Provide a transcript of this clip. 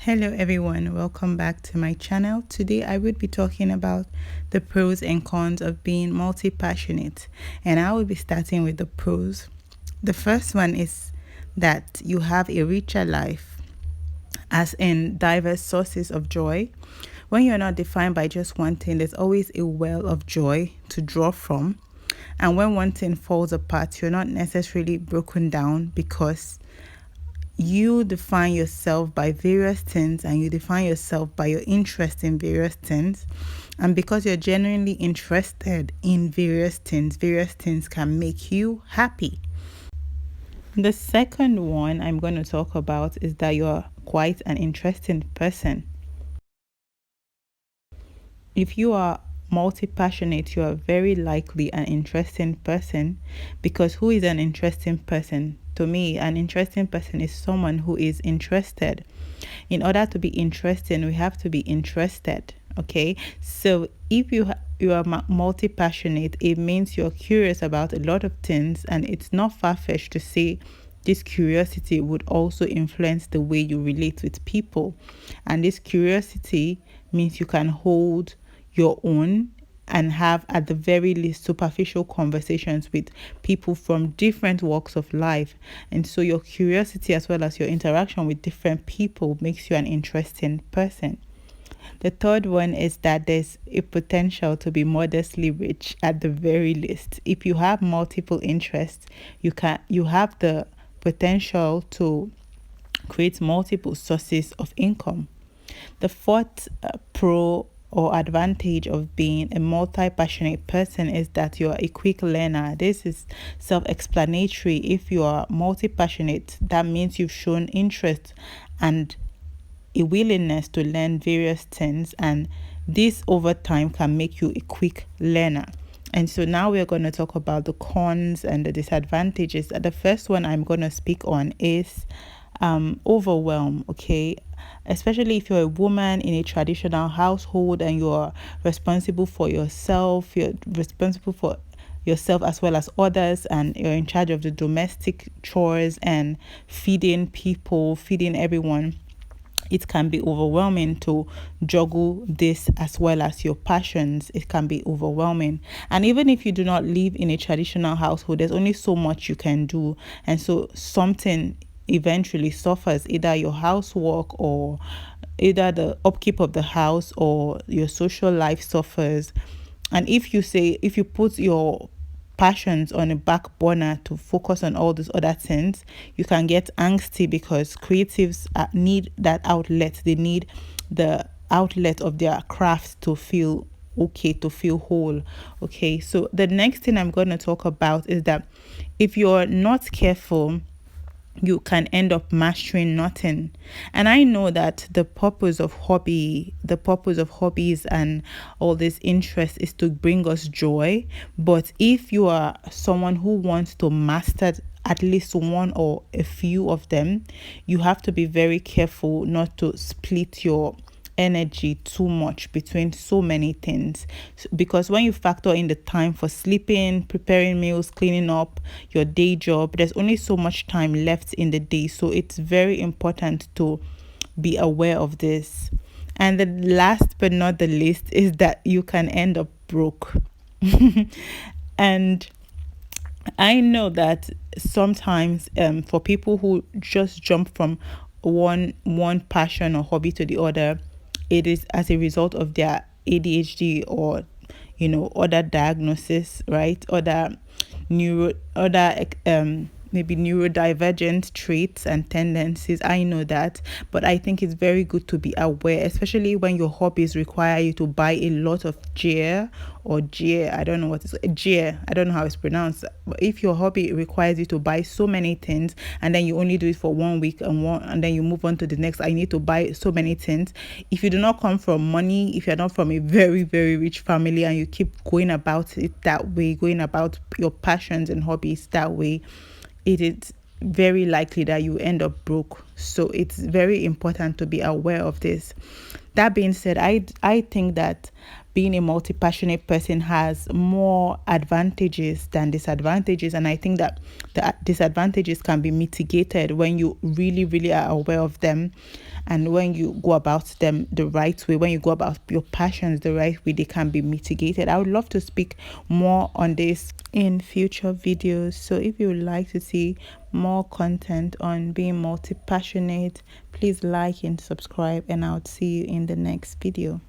Hello everyone, welcome back to my channel. Today I would be talking about the pros and cons of being multi-passionate, and I will be starting with the pros. The first one is that you have a richer life, as in diverse sources of joy. When you're not defined by just one thing, there's always a well of joy to draw from. And when one thing falls apart, you're not necessarily broken down because you define yourself by various things and you define yourself by your interest in various things. And because you're genuinely interested in various things can make you happy. The second one I'm going to talk about is that you're quite an interesting person. If you are multi-passionate, you are very likely an interesting person, because who is an interesting person? To me, an interesting person is someone who is interested. In order to be interesting, we have to be interested. Okay, so if you are multi-passionate, it means you're curious about a lot of things, and it's not far-fetched to say this curiosity would also influence the way you relate with people. And this curiosity means you can hold your own and have, at the very least, superficial conversations with people from different walks of life. And so your curiosity as well as your interaction with different people makes you an interesting person. The third one is that there's a potential to be modestly rich at the very least. If you have multiple interests, you have the potential to create multiple sources of income. The fourth pro or advantage of being a multi-passionate person is that you're a quick learner. This is self-explanatory. If you are multi-passionate, that means you've shown interest and a willingness to learn various things, and this over time can make you a quick learner. And so now we're going to talk about the cons and the disadvantages. The first one I'm going to speak on is overwhelm. Okay, especially if you're a woman in a traditional household and you're responsible for yourself, you're responsible for yourself as well as others, and you're in charge of the domestic chores and feeding people, feeding everyone. It can be overwhelming to juggle this as well as your passions. It can be overwhelming. And even if you do not live in a traditional household, there's only so much you can do. And so something eventually suffers, either your housework or either the upkeep of the house or your social life suffers. And if you put your passions on a back burner to focus on all these other things, you can get angsty, because creatives need that outlet. They need the outlet of their crafts to feel okay, to feel whole. Okay, so the next thing I'm going to talk about is that if you're not careful, you can end up mastering nothing. And I know that the purpose of hobbies and all this interest is to bring us joy. But if you are someone who wants to master at least one or a few of them, you have to be very careful not to split your energy too much between so many things, because when you factor in the time for sleeping, preparing meals, cleaning up, your day job, there's only so much time left in the day. So it's very important to be aware of this. And the last but not the least is that you can end up broke. And I know that sometimes for people who just jump from one passion or hobby to the other, it is as a result of their ADHD or other diagnosis, right? Maybe neurodivergent traits and tendencies. I know that, but I think it's very good to be aware, especially when your hobbies require you to buy a lot of gear or gear. I don't know what it's gear. I don't know how it's pronounced. But if your hobby requires you to buy so many things and then you only do it for 1 week and then you move on to the next, I need to buy so many things. If you do not come from money, if you're not from a very, very rich family and you keep going about it that way, going about your passions and hobbies that way, it is very likely that you end up broke. So it's very important to be aware of this. That being said, I think that being a multi-passionate person has more advantages than disadvantages, and I think that the disadvantages can be mitigated when you really really are aware of them, and when you go about them the right way, when you go about your passions the right way, they can be mitigated. I would love to speak more on this in future videos, so if you would like to see more content on being multi-passionate, please like and subscribe, and I'll see you in the next video.